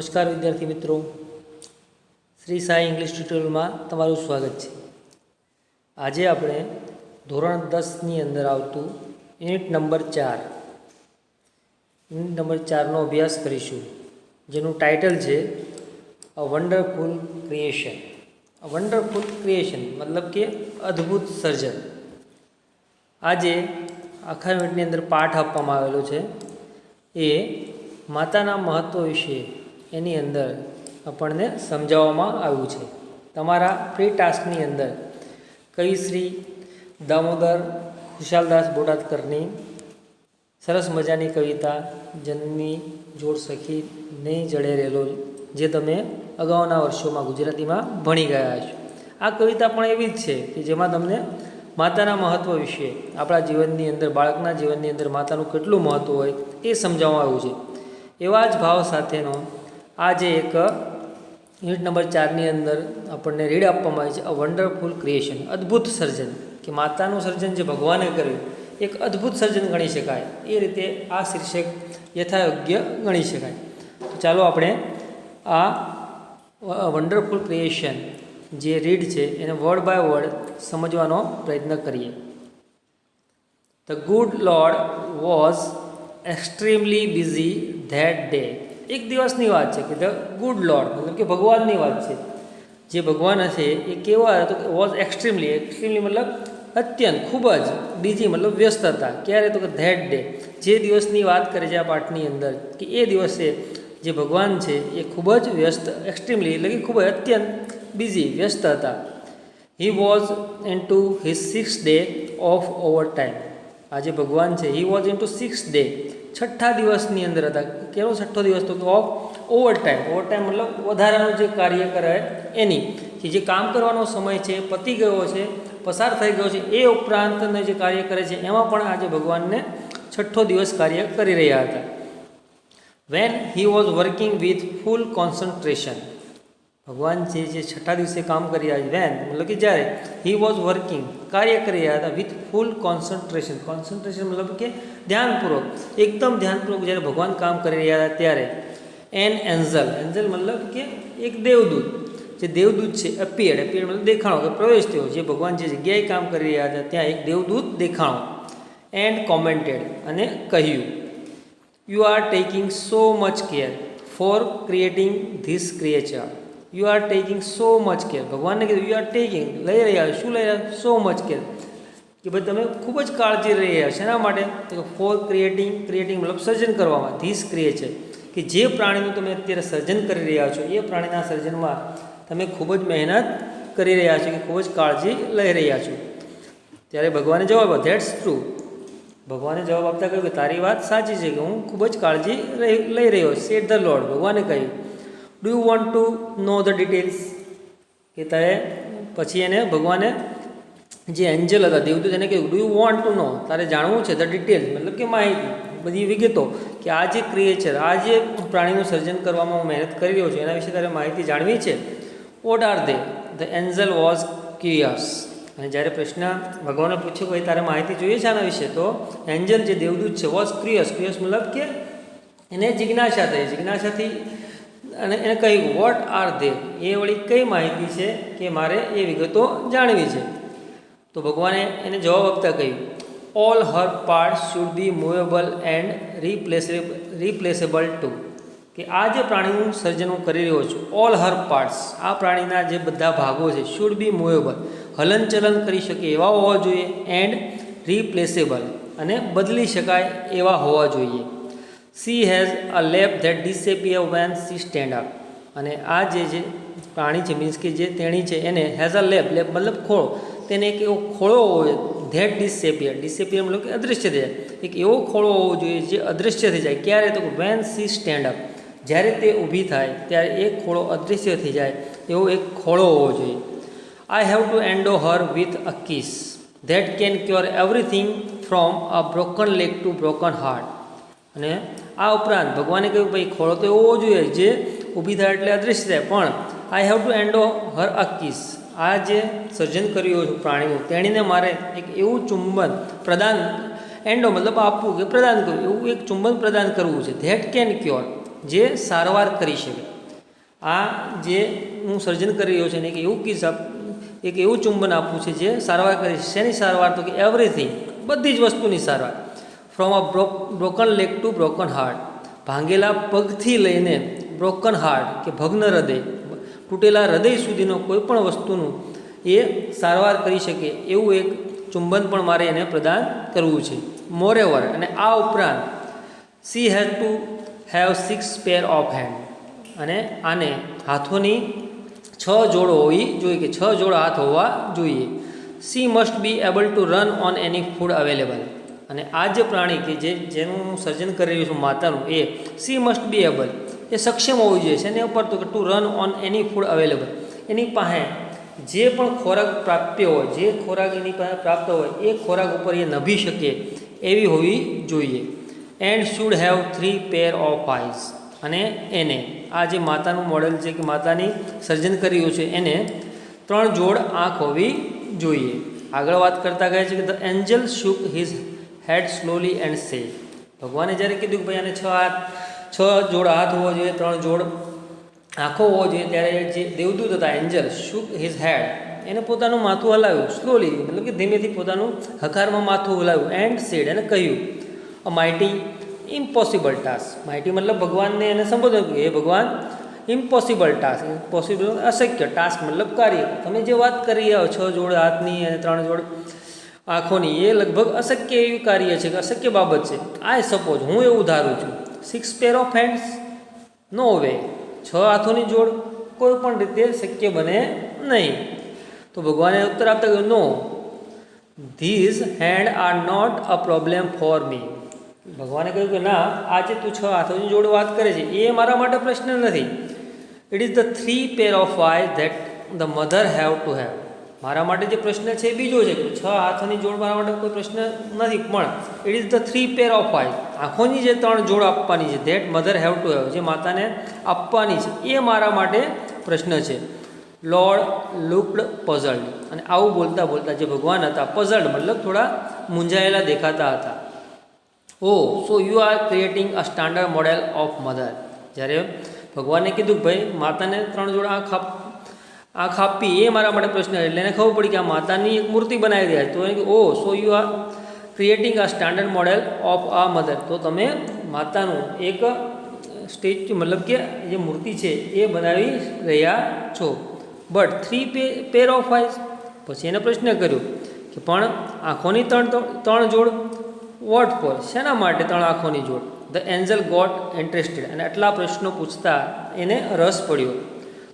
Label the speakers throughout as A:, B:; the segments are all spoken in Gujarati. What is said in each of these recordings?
A: નમસ્કાર વિદ્યાર્થી મિત્રો, શ્રી સાઈ ઇંગ્લિશ ટ્યુટોરિયલમાં તમારું સ્વાગત છે। આજે આપણે ધોરણ 10ની અંદર આવતું યુનિટ નંબર 4નો અભ્યાસ કરીશું, જેનું ટાઇટલ છે a wonderful creation. A wonderful creation મતલબ કે અદ્ભુત સર્જન। આજે આખા યુનિટની અંદર પાઠ આપવામાં આવેલો છે, એ માતાના મહત્ત્વ વિશે એની અંદર આપણને સમજાવવામાં આવ્યું છે। તમારા પ્રી ટાસ્કની અંદર કવિ શ્રી દામોદર ખુશાલદાસ બોટાદકરની સરસ મજાની કવિતા જન્મી જોડ સખી નહીં જડે રેલો, જે તમે અગાઉના વર્ષોમાં ગુજરાતીમાં ભણી ગયા છો। આ કવિતા પણ એવી જ છે કે જેમાં તમને માતાના મહત્ત્વ વિશે, આપણા જીવનની અંદર, બાળકના જીવનની અંદર માતાનું કેટલું મહત્ત્વ હોય એ સમજાવવામાં આવ્યું છે। એવા જ ભાવ સાથેનો આ જે એક યુનિટ નંબર 4ની અંદર આપણને રીડ આપવામાં આવી છે, અ વન્ડરફુલ ક્રિએશન, અદ્ભુત સર્જન, કે માતાનું સર્જન જે ભગવાને કર્યું એક અદ્ભુત સર્જન ગણી શકાય, એ રીતે આ શીર્ષક યથાયોગ્ય ગણી શકાય। તો ચાલો આપણે આ વન્ડરફુલ ક્રિએશન જે રીડ છે એને વર્ડ બાય વર્ડ સમજવાનો પ્રયત્ન કરીએ। The good lord was extremely busy that day. એક દિવસની વાત છે કે ધ ગુડ લોર્ડ મતલબ કે ભગવાનની વાત છે। જે ભગવાન હશે એ કેવા હતા તો વોઝ એક્સ્ટ્રીમલી મતલબ અત્યંત, ખૂબ જ, બિઝી મતલબ વ્યસ્ત હતા। ક્યારે તો કે ધેટ ડે, જે દિવસની વાત કરે છે આ પાઠની અંદર, કે એ દિવસે જે ભગવાન છે એ ખૂબ જ વ્યસ્ત, એક્સ્ટ્રીમલી એટલે કે ખૂબ જ અત્યંત બિઝી, વ્યસ્ત હતા। He was into his 6th day of over time. આ જે ભગવાન છે he was into 6th day, છઠ્ઠા દિવસની અંદર હતા। કેવો છઠ્ઠો દિવસ તો of over time. Over time મતલબ વધારાનું જે કાર્ય કરે એની, કે જે કામ કરવાનો સમય છે પતી ગયો છે, પસાર થઈ ગયો છે, એ ઉપરાંતને જે કાર્ય કરે છે એમાં પણ આજે ભગવાનને છઠ્ઠો દિવસ કાર્ય કરી રહ્યા હતા। When he was working with full concentration. ભગવાન જે છઠ્ઠા દિવસે કામ કરી રહ્યા છે, વેન મતલબ કે જ્યારે, હી વોઝ વર્કિંગ કાર્ય કરી રહ્યા હતા, વિથ ફૂલ કોન્સન્ટ્રેશન, કોન્સન્ટ્રેશન મતલબ કે ધ્યાનપૂર્વક, એકદમ ધ્યાનપૂર્વક જ્યારે ભગવાન કામ કરી રહ્યા હતા ત્યારે એન એન્ઝલ, એન્ઝલ મતલબ કે એક દેવદૂત, જે દેવદૂત છે અપિયર્ડ મતલબ દેખાણો કે પ્રવેશ થયો, જે ભગવાન જે જગ્યાએ કામ કરી રહ્યા હતા ત્યાં એક દેવદૂત દેખાણો। એન્ડ કોમેન્ટેડ, અને કહ્યું, you are taking so much care for creating this creature. You are taking so much care, ભગવાનને કીધું યુ આર ટેકિંગ, લઈ રહ્યા, શું લઈ રહ્યા, સો મચ કેર, કે ભાઈ તમે ખૂબ જ કાળજી રહી રહ્યા, શેના માટે તો ફોર ક્રિએટિંગ મતલબ સર્જન કરવામાં, ધીસ ક્રિએચર, કે જે પ્રાણીનું તમે અત્યારે સર્જન કરી રહ્યા છો એ પ્રાણીના સર્જનમાં તમે ખૂબ જ મહેનત કરી રહ્યા છો, કે ખૂબ જ કાળજી લઈ રહ્યા છો। ત્યારે ભગવાને જવાબ આપ્યો, ધેટ્સ ટ્રુ। ભગવાને જવાબ આપતા કહ્યું કે તારી વાત સાચી છે, કે હું ખૂબ જ કાળજી લઈ રહ્યો, સેડ ધ લોર્ડ, ભગવાને કહ્યું। Do you want to know the details, કે તારે પછી એને ભગવાને જે એન્જલ હતા, દેવદૂત, એને કહ્યું, ડુ યુ વોન્ટ ટુ નો, તારે જાણવું છે, ધ ડિટેલ્સ મતલબ કે માહિતી, બધી વિગતો, કે આ જે ક્રિએચર, આ જે પ્રાણીનું સર્જન કરવામાં હું મહેનત કરી રહ્યો છું એના વિશે તારે માહિતી જાણવી છે। What are they? The Angel was curious. અને જ્યારે પ્રશ્ન ભગવાને પૂછ્યો કે તારે માહિતી જોઈએ છે આના વિશે, તો એન્જલ જે દેવદૂત છે વોઝ ક્યુરિયસ મતલબ કે એને જિજ્ઞાસા થઈ, જિજ્ઞાસાથી અને એને કહ્યું વોટ આર ધે, એ વળી કઈ માહિતી છે કે મારે એ વિગતો જાણવી છે। તો ભગવાને એને જવાબ આપતા કહ્યું, all her part should be movable and replaceable too, કે આ જે પ્રાણીનું સર્જન હું કરી રહ્યો છું, ઓલ હર પાર્ટ્સ, આ પ્રાણીના જે બધા ભાગો છે, શુડ બી મૂવેબલ, હલનચલન કરી શકે એવા હોવા જોઈએ, એન્ડ રિપ્લેસેબલ, અને બદલી શકાય એવા હોવા જોઈએ। She has a lap that disappear when she stand up, અને આ જે પ્રાણી છે, મીન્સ કે જે તેણી છે, એને હેઝ અ લેપ મતલબ ખોળો, તેને એક એવો ખોળો હોવો જોઈએ, ધેટ ડિસએપિયર મતલબ કે અદૃશ્ય થઈ જાય, એક એવો ખોળો હોવો જોઈએ જે અદૃશ્ય થઈ જાય, ક્યારે તો વેન સી સ્ટેન્ડ અપ, જ્યારે તે ઊભી થાય ત્યારે એ ખોળો અદૃશ્ય થઈ જાય એવો એક ખોળો હોવો જોઈએ। I have to endow her with a kiss that can cure everything from a broken leg to broken heart. અને આ ઉપરાંત ભગવાને કહ્યું ભાઈ ખોળો તો એવો હોવો જોઈએ જે ઊભી થાય એટલે અદૃશ્ય થાય, પણ આઈ have to endow Har a kiss, આ જે સર્જન કર્યું છે પ્રાણીનું, તેણીને મારે એક એવું ચુંબન પ્રદાન, એન્ડો મતલબ આપવું કે પ્રદાન કરવું, એવું એક ચુંબન પ્રદાન કરવું છે, ધેટ કેન ક્યોર, જે સારવાર કરી શકે। આ જે હું સર્જન કરી રહ્યો છે ને એક એવું એક એવું ચુંબન આપવું છે જે સારવાર કરી છે. શેની સારવાર? તો કે એવરીથિંગ, બધી જ વસ્તુની સારવાર. From a broken leg to broken heart, ભાંગેલા પગથી લઈને બ્રોકન હાર્ટ કે ભગ્ન હૃદય, તૂટેલા હૃદય સુધીનો કોઈ પણ વસ્તુનું એ સારવાર કરી શકે એવું એક ચુંબન પણ મારે એને પ્રદાન કરવું છે. મોરેવર, અને આ ઉપરાંત she has to have 6 pair of hand, અને આને હાથોની 6 જોડ હોવી જોઈએ, કે 6 જોડ હાથ હોવા જોઈએ. C must be able two run on any food available, અને આ જે પ્રાણી કે જેનું હું સર્જન કરી રહ્યું છું માતાનું, એ સી મસ્ટ બી એબલ, એ સક્ષમ હોવું જોઈએ છે એના ઉપર, તો કે to run on any food available, એની પાસે જે પણ ખોરાક પ્રાપ્ય હોય, જે ખોરાક એની પાસે પ્રાપ્ત હોય એ ખોરાક ઉપર એ નભી શકે એવી હોવી જોઈએ. And should have 3 pair of eyes, અને એને આ જે માતાનું મોડેલ છે કે માતાની સર્જન કર્યું છે એને 3 જોડ આંખ હોવી જોઈએ. આગળ વાત કરતા કહે છે કે the angel shook his head slowly and say, ભગવાને જ્યારે કીધું કે ભાઈ આને 6 જોડ હાથ હોવો જોઈએ, 3 જોડ આંખો હોવો જોઈએ, ત્યારે જે દેવદૂત હતા એન્જલ શુક હિઝ હેડ, એને પોતાનું માથું હલાવ્યું, સ્લોલી મતલબ કે ધીમેથી પોતાનું હકારમાં માથું હલાવ્યું. એન્ડ સેડ, એને કહ્યું અ માઇટી ઇમ્પોસિબલ ટાસ્ક, માઇટી મતલબ ભગવાનને એને સંબોધન કર્યું, એ ભગવાન ઇમ્પોસિબલ ટાસ્ક, ઇમ્પોસિબલ અશક્ય, ટાસ્ક મતલબ કાર્ય, તમે જે વાત કરી રહ્યા છો 6 જોડ હાથની અને 3 જોડ આંખોની, એ લગભગ અશક્ય એવી કાર્ય છે કે અશક્ય બાબત છે. આઈ સપોઝ, હું એવું ધારું છું, 6 pair of hands no way, 6 હાથોની જોડ કોઈ પણ રીતે શક્ય બને નહીં. તો ભગવાને ઉત્તર આપતા કહ્યું no, these hand are not a problem for me. ભગવાને કહ્યું કે ના, આ જે તું 6 હાથોની જોડ વાત કરે છે એ મારા માટે પ્રશ્ન નથી. It is the 3 pair of eyes that the mother have to have, મારા માટે જે પ્રશ્ન છે એ બીજો છે કે 6 હાથોની જોડ મારા માટે કોઈ પ્રશ્ન નથી, પણ it is the 3 pair of eyes, આંખોની જે 3 જોડ આપવાની છે, that mother have to have, જે માતાને આપવાની છે એ મારા માટે પ્રશ્ન છે. લોર્ડ લુકડ પઝલ્ડ, અને આવું બોલતા બોલતા જે ભગવાન હતા પઝલ્ડ મતલબ થોડા મૂંઝાયેલા દેખાતા હતા. Oh so you are creating a standard model of mother, જ્યારે ભગવાને કીધું કે ભાઈ માતાને 3 જોડ આંખ આપી એ મારા માટે પ્રશ્ન, એટલે એને ખબર પડી કે આ માતાની એક મૂર્તિ બનાવી રહ્યા છે. તો એને oh so you are creating a standard model of આ મધર, તો તમે માતાનું એક સ્ટેચ્યુ મતલબ કે જે મૂર્તિ છે એ બનાવી રહ્યા છો. બટ 3 પેર ઓફ આઈઝ, પછી એને પ્રશ્ન કર્યો કે પણ આંખોની 3 જોડ, વોટ ફોર, શેના માટે 3 આંખોની જોડ? ધ એન્જલ ગોટ ઇન્ટરેસ્ટેડ, અને આટલા પ્રશ્નો પૂછતા એને રસ પડ્યો.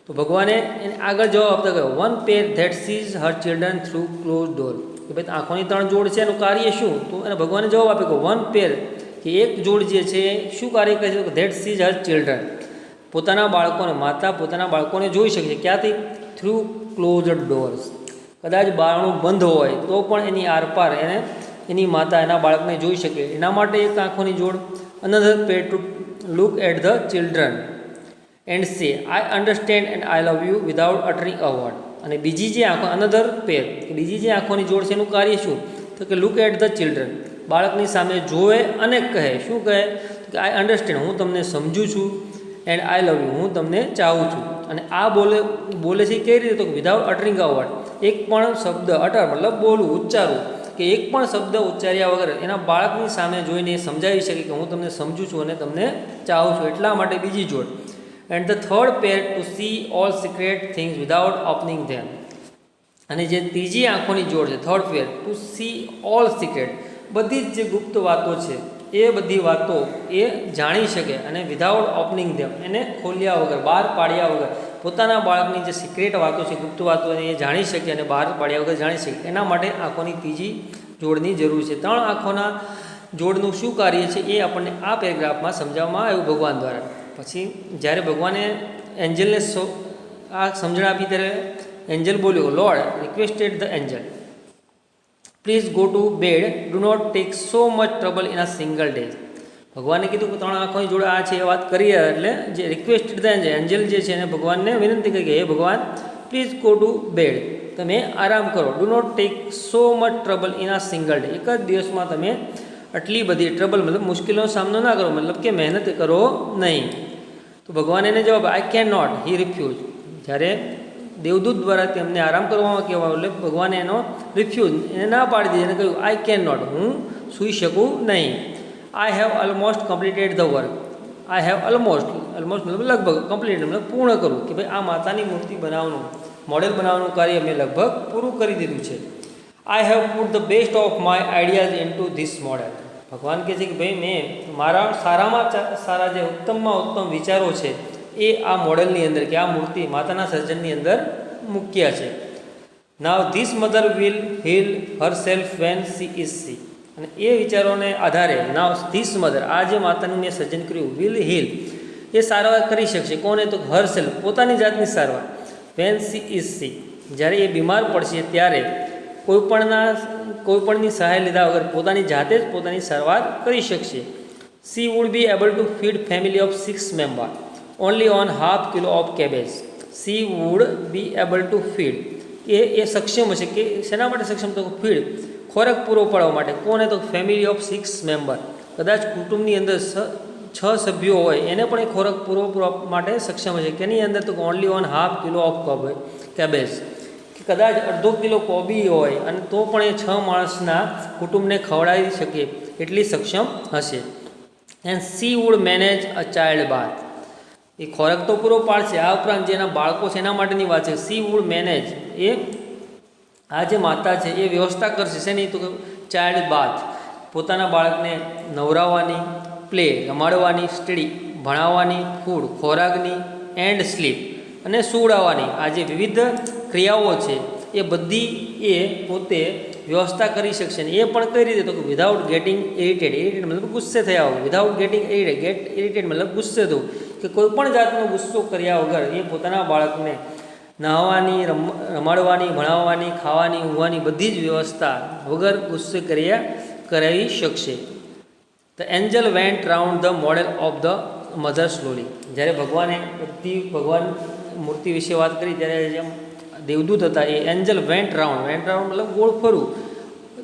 A: તો ભગવાને એને આગળ જવાબ આપતા કહ્યું 1 pair that sees her children through close door, કે ભાઈ આંખોની 3 જોડ છે એનું કાર્ય શું? તો એને ભગવાને જવાબ આપ્યો કે 1 પેર, કે એક જોડ જે છે શું કાર્ય કરે છે? ધેટ સીઝ હર ચિલ્ડ્રન, પોતાના બાળકોને, માતા પોતાના બાળકોને જોઈ શકે છે, ક્યાંથી? થ્રુ ક્લોઝડ ડોર્સ, કદાચ બારણું બંધ હોય તો પણ એની આરપાર એને એની માતા એના બાળકને જોઈ શકે, એના માટે એક આંખોની જોડ. Another pair to look at the children and say I understand and I love you without uttering a word, અને બીજી જે આંખો અનધર પેર, બીજી જે આંખોની જોડ છે એનું કાર્ય શું? તો કે લુક એટ ધ ચિલ્ડ્રન, બાળકની સામે જોવે અને કહે, શું કહે? કે આઈ અન્ડરસ્ટેન્ડ, હું તમને સમજું છું, એન્ડ આઈ લવ યુ, હું તમને ચાહું છું. અને આ બોલે છે કઈ રીતે? તો વિધાઉટ અટરિંગ અ વર્ડ, એક પણ શબ્દ, અટર મતલબ બોલવું, ઉચ્ચારવું, કે એક પણ શબ્દ ઉચ્ચાર્યા વગર એના બાળકની સામે જોઈને સમજાવી શકે કે હું તમને સમજું છું અને તમને ચાહું છું, એટલા માટે બીજી જોડ. And the third pair to see all secret things without opening them, અને જે ત્રીજી આંખોની જોડ છે third pair to see all secret, બધી જ જે ગુપ્ત વાતો છે એ બધી વાતો એ જાણી શકે, અને વિધાઉટ ઓપનિંગ ધેમ, એને ખોલ્યા વગર, બહાર પાડ્યા વગર, પોતાના બાળકની જે સિક્રેટ વાતો છે, ગુપ્ત વાતો એ જાણી શકે અને બહાર પાડ્યા વગર જાણી શકે. એના માટે આંખોની ત્રીજી જોડની જરૂર છે. 3 આંખોના જોડનું શું કાર્ય છે એ આપણને આ પેરેગ્રાફમાં સમજાવવામાં આવ્યું ભગવાન દ્વારા. પછી જ્યારે ભગવાને એન્જલને આ સમજણ આપી ત્યારે એન્જલ બોલ્યો, Lord requested the angel, please go to bed, do not take so much trouble in a single day. ભગવાને કીધું કે 3 આંખોની જોડે આ છે એ વાત કરી, એટલે જે રિક્વેસ્ટેડ ધ એન્જલ જે છે એને ભગવાનને વિનંતી કરી કે હે ભગવાન, પ્લીઝ ગો ટુ બેડ, તમે આરામ કરો. Do not take so much trouble in a single day, એક જ દિવસમાં તમે આટલી બધી ટ્રબલ મતલબ મુશ્કેલીનો સામનો ના કરો, મતલબ કે મહેનત કરો નહીં. તો તો ભગવાન એને જવાબ I can not, he refuse. જ્યારે દેવદૂત દ્વારા તેમને આરામ કરવામાં કહેવાયું એટલે ભગવાને એનો રિફ્યુઝ, એને ના પાડી દીધી. એને કહ્યું આઈ કેન નોટ, હું સૂઈ શકું નહીં. I have almost completed the work. I have almost મતલબ લગભગ, કમ્પ્લીટ મતલબ પૂર્ણ કરું, કે ભાઈ આ માતાની મૂર્તિ બનાવવાનું, મોડેલ બનાવવાનું કાર્ય મેં લગભગ પૂરું કરી દીધું છે. I have put the best of my ideas in two this model. ભગવાન કહે છે કે ભાઈ મેં મારા સારામાં સારા જે ઉત્તમમાં ઉત્તમ વિચારો છે એ આ મોડેલની અંદર, કે આ મૂર્તિ માતાના સર્જનની અંદર મૂક્યા છે. Now this mother will heal herself when she is sick. અને એ વિચારોને આધારે નાવ ધીસ મધર, આ જે માતાનું મેં સર્જન કર્યું, વિલ હીલ, એ સારવાર કરી શકશે. કોને? તો હર સેલ્ફ, પોતાની જાતની સારવાર. વેન સી ઇઝ સી, જ્યારે એ બીમાર પડશે ત્યારે કોઈપણની સહાય લીધા વગર પોતાની જાતે જ પોતાની સારવાર કરી શકશે. She would be able to feed family of 6 member only on ½ kilo of cabbage. She would be able to feed, એ સક્ષમ હશે. કે શેના માટે સક્ષમ? તો ફીડ, ખોરાક પૂરો પાડવા માટે. કોને? તો ફેમિલી ઓફ 6 મેમ્બર, કદાચ કુટુંબની અંદર 6 સભ્યો હોય એને પણ એ ખોરાક પૂરો પાડવા માટે સક્ષમ હશે. કેની અંદર? તો only on ½ kilo of cabbage, કે કદાચ અડધો કિલો કોબી હોય અને તો પણ એ 6 માણસના કુટુંબને ખવડાવી શકે એટલી સક્ષમ હશે. And she would manage a child bath, એ ખોરાક તો પૂરો પાડશે, આ ઉપરાંત જેના બાળકો છે એના માટેની વાત છે. સી વુડ મેનેજ, એ આ જે માતા છે એ વ્યવસ્થા કરશે શેની? તો ચાઇલ્ડ બાથ, પોતાના બાળકને નવરાવવાની, પ્લે રમાડવાની, સ્ટડી ભણાવવાની, ફૂડ ખોરાકની, એન્ડ સ્લીપ અને સુવડાવવાની. આ જે વિવિધ ક્રિયાઓ છે એ બધી એ પોતે વ્યવસ્થા કરી શકશે. ને એ પણ કઈ રીતે? તો કે વિધાઉટ ગેટિંગ ઇરિટેડ મતલબ ગુસ્સે થયા વગર. વિધાઉટ ગેટિંગ ઇરિટેડ મતલબ ગુસ્સે થવું, કે કોઈ પણ જાતનો ગુસ્સો કર્યા વગર એ પોતાના બાળકને નહાવાની, રમાડવાની, ભણાવવાની, ખાવાની, ઊંઘવાની બધી જ વ્યવસ્થા વગર ગુસ્સે કરાવી શકશે. The Angel vent round the model of the mother slowly. જ્યારે ભગવાન મૂર્તિ વિશે વાત કરી ત્યારે જેમ દેવદૂત હતા એ એન્જલ વેન્ટ રાઉન્ડ મતલબ ગોળ ફરવું,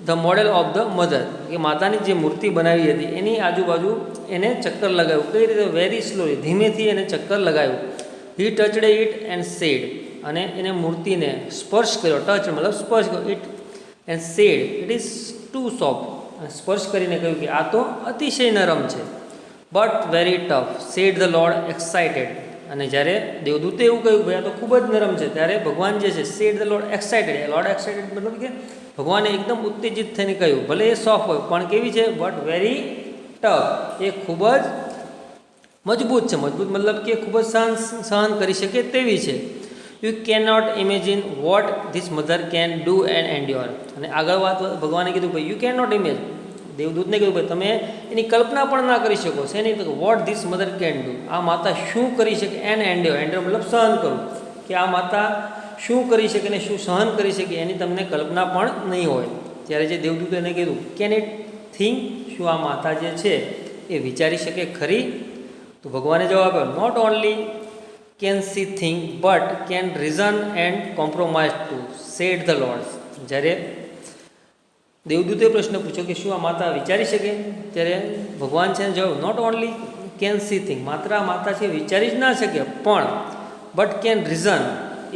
A: the model of the mother, કે માતાની જે મૂર્તિ બનાવી હતી એની આજુબાજુ એને ચક્કર લગાવ્યું. કઈ રીતે? વેરી સ્લોલી, ધીમેથી એને ચક્કર લગાવ્યું. He touched it and said, અને એને મૂર્તિને સ્પર્શ કર્યો. ટચ મતલબ સ્પર્શ કર્યો. It and said it is too soft, સ્પર્શ કરીને કહ્યું કે આ તો અતિશય નરમ છે. But very tough, said the Lord excited. અને જ્યારે દેવદૂતે એવું કહ્યું ભાઈ આ તો ખૂબ જ નરમ છે, ત્યારે ભગવાન જે છે said the Lord excited. Lord excited મતલબ કે ભગવાને એકદમ ઉત્તેજિત થઈને કહ્યું, ભલે એ સોફ્ટ હોય પણ કેવી છે? બટ વેરી ટફ, એ ખૂબ જ મજબૂત છે. મજબૂત મતલબ કે ખૂબ જ સહન કરી શકે તેવી છે. You can not imagine what this mother can do and endure. અને આગળ વાત ભગવાને કીધું ભાઈ યુ કેન નોટ ઇમેજ, દેવદૂતને કહ્યું ભાઈ તમે એની કલ્પના પણ ના કરી શકો. છે નહીં? તો vote this mother can do, આ માતા શું કરી શકે. એન્ડ એન્ડ્યોર મતલબ સહન કરું, કે આ માતા શું કરી શકે ને શું સહન કરી શકે એની તમને કલ્પના પણ નહીં હોય. ત્યારે જે દેવદૂતે એને કીધું કેન ઇટ થિંક, શું આ માતા જે છે એ વિચારી શકે ખરી? તો ભગવાને જવાબ આપ્યો, not only can she think but can reason and compromise too, said the Lord. જ્યારે દેવદૂતે પ્રશ્ન પૂછ્યો કે શું આ માતા વિચારી શકે? ત્યારે ભગવાન છે જવાબ, not only can she think, માત્ર આ માતા છે વિચારી જ ના શકે, પણ બટ કેન રીઝન,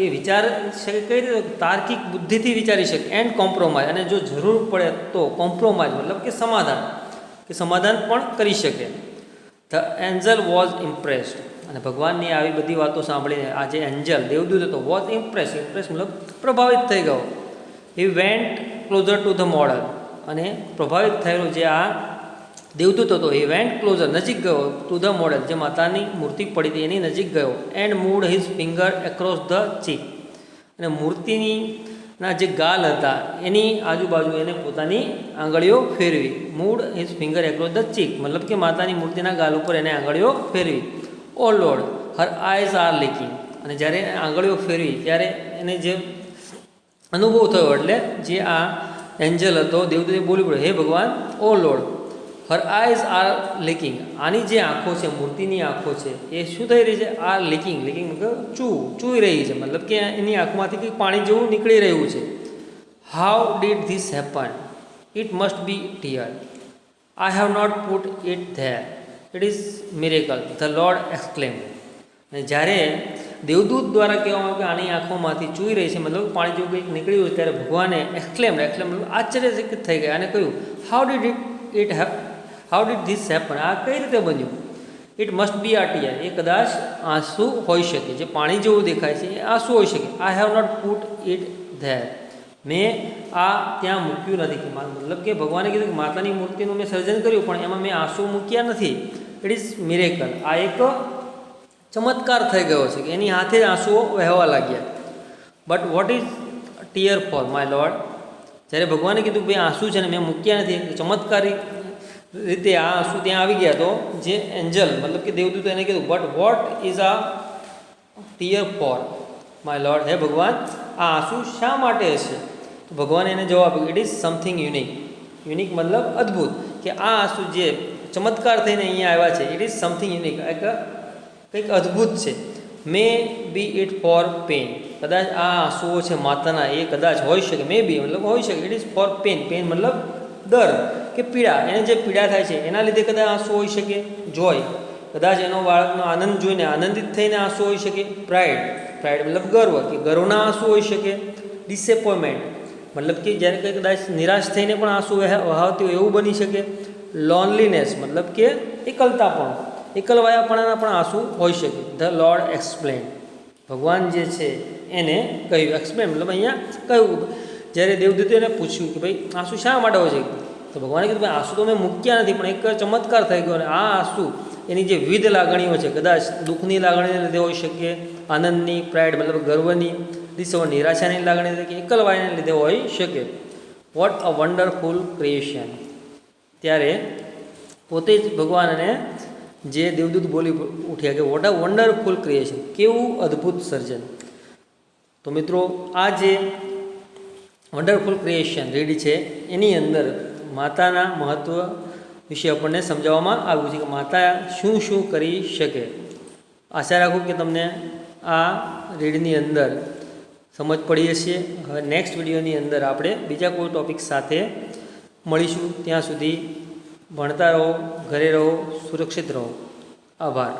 A: એ વિચાર શકે કઈ રીતે? તાર્કિક બુદ્ધિથી વિચારી શકે. એન્ડ કોમ્પ્રોમાઇઝ, અને જો જરૂર પડે તો કોમ્પ્રોમાઇઝ મતલબ કે સમાધાન પણ કરી શકે. ધ એન્જલ વોઝ ઇમ્પ્રેસ્ડ, અને ભગવાનની આવી બધી વાતો સાંભળીને આ જે એન્જલ દેવદૂત હતો વોઝ ઇમ્પ્રેસ મતલબ પ્રભાવિત થઈ ગયો. He went closure to the model, અને પ્રભાવિત થયેલો જે આ દેવદૂત હતો એ વેન્ટ ક્લોઝર, નજીક ગયો, ટુ ધ મોડલ, જે માતાની મૂર્તિ પડી હતી એની નજીક ગયો. And moved his finger across the cheek, અને મૂર્તિના જે ગાલ હતા એની આજુબાજુ એને પોતાની આંગળીઓ ફેરવી. Moved his finger across the cheek મતલબ કે માતાની મૂર્તિના ગાલ ઉપર એને આંગળીઓ ફેરવી. Oh lord her eyes are leaking, અને જ્યારે આંગળીઓ ફેરવી ત્યારે એને જે અનુભવ થયો, એટલે જે આ એન્જલ હતો દેવદૂતે બોલી પડ્યો, હે ભગવાન, oh lord her eyes are leaking, આની જે આંખો છે મૂર્તિની આંખો છે એ શું થઈ રહી છે? આર લીકિંગ મતલબ ચૂઈ રહી છે, મતલબ કે એની આંખમાંથી કંઈક પાણી જેવું નીકળી રહ્યું છે. How did this happen? It must be tear, I have not put it there, it is miracle, the lord exclaim. અને જ્યારે દેવદૂત દ્વારા કહેવામાં આવ્યું કે આની આંખોમાંથી ચૂઈ રહી છે, મતલબ પાણી જેવું કંઈક નીકળ્યું હોય, ત્યારે ભગવાને એક્સક્લેમ મતલબ આશ્ચર્યચકિત થઈ ગયા અને કહ્યું, હાઉ ડીડ ધીસ હેપન, આ કઈ રીતે બન્યું? ઇટ મસ્ટ બી આ ટીયર, એ કદાચ આંસુ હોઈ શકે, જે પાણી જેવું દેખાય છે એ આંસુ હોઈ શકે. I have not put it there, મેં આ ત્યાં મૂક્યું નથી. મતલબ કે ભગવાને કીધું કે માતાની મૂર્તિનું મેં સર્જન કર્યું, પણ એમાં મેં આંસુ મૂક્યા નથી. ઇટ ઇઝ મિરેકલ, આ એક ચમત્કાર થઈ ગયો છે કે એની હાથે જ આંસુઓ વહેવા લાગ્યા. But what is tear for my lord, જ્યારે ભગવાને કીધું ભાઈ આંસુ છે ને મેં મૂક્યા નથી, ચમત્કારી રીતે આ આંસુ ત્યાં આવી ગયા, તો જે એન્જલ મતલબ કે દેવદૂત એને કીધું, બટ વોટ ઇઝ આ ટીયર ફોર માય લોર્ડ, હે ભગવાન આ આંસુ શા માટે હશે? તો ભગવાને એને જવાબ આપ્યો, it is something unique. Unique મતલબ અદ્ભુત, કે આ આંસુ જે ચમત્કાર થઈને અહીંયા આવ્યા છે, ઇટ ઇઝ સમથિંગ યુનિક, કંઈક અદ્ભુત છે. મે બી ઇટ ફોર પેન, કદાચ આ આંસુઓ છે માતાના, એ કદાચ હોઈ શકે, મે બી મતલબ હોઈ શકે. It is for pain, pain મતલબ દર્દ કે પીડા, એને જે પીડા થાય છે એના લીધે કદાચ આંસુ હોઈ શકે. જોય, કદાચ એનો બાળકનો આનંદ જોઈને આનંદિત થઈને આંસુ હોઈ શકે. પ્રાઇડ, પ્રાઇડ મતલબ ગર્વ, કે ગર્વના આંસુ હોઈ શકે. ડિસએપોઇન્ટમેન્ટ મતલબ કે જ્યારે કંઈ કદાચ નિરાશ થઈને પણ આંસુ વહાવતી હોય એવું બની શકે. લોનલીનેસ મતલબ કે એકલતાપણું, એકલવાયાપણાના પણ આંસુ હોઈ શકે. ધ લોર્ડ એક્સપ્લેન, ભગવાન જે છે એને કહ્યું. એક્સપ્લેન મતલબ અહીંયા કહ્યું, જ્યારે દેવદૂતે એને પૂછ્યું કે ભાઈ આંસુ શા માટે હોય છે, તો ભગવાને કીધું ભાઈ આંસુ તો મેં મૂક્યા નથી, પણ એક ચમત્કાર થઈ ગયો. અને આ આંસુ એની જે વિવિધ લાગણીઓ છે, કદાચ દુઃખની લાગણીને લીધે હોઈ શકે, આનંદની, પ્રાઇડ મતલબ ગર્વની, નિરાશાની લાગણી કે એકલવાયને લીધે હોઈ શકે. વોટ અ વન્ડરફુલ ક્રિએશન, ત્યારે પોતે જ ભગવાનને જે દેવદૂત બોલી ઉઠ્યા કે વોટ અ વન્ડરફુલ ક્રિએશન, કેવું અદ્ભુત સર્જન. તો મિત્રો આ જે વન્ડરફુલ ક્રિએશન રીડ છે એની અંદર માતાના મહત્ત્વ વિશે આપણને સમજાવવામાં આવ્યું છે કે માતા શું શું કરી શકે. આશા રાખું કે તમને આ રીડની અંદર સમજ પડી હશે. હવે નેક્સ્ટ વિડીયોની અંદર આપણે બીજા કોઈ ટૉપિક સાથે મળીશું. ત્યાં સુધી ભણતા રહો, ઘરે રહો, સુરક્ષિત રહો. આભાર.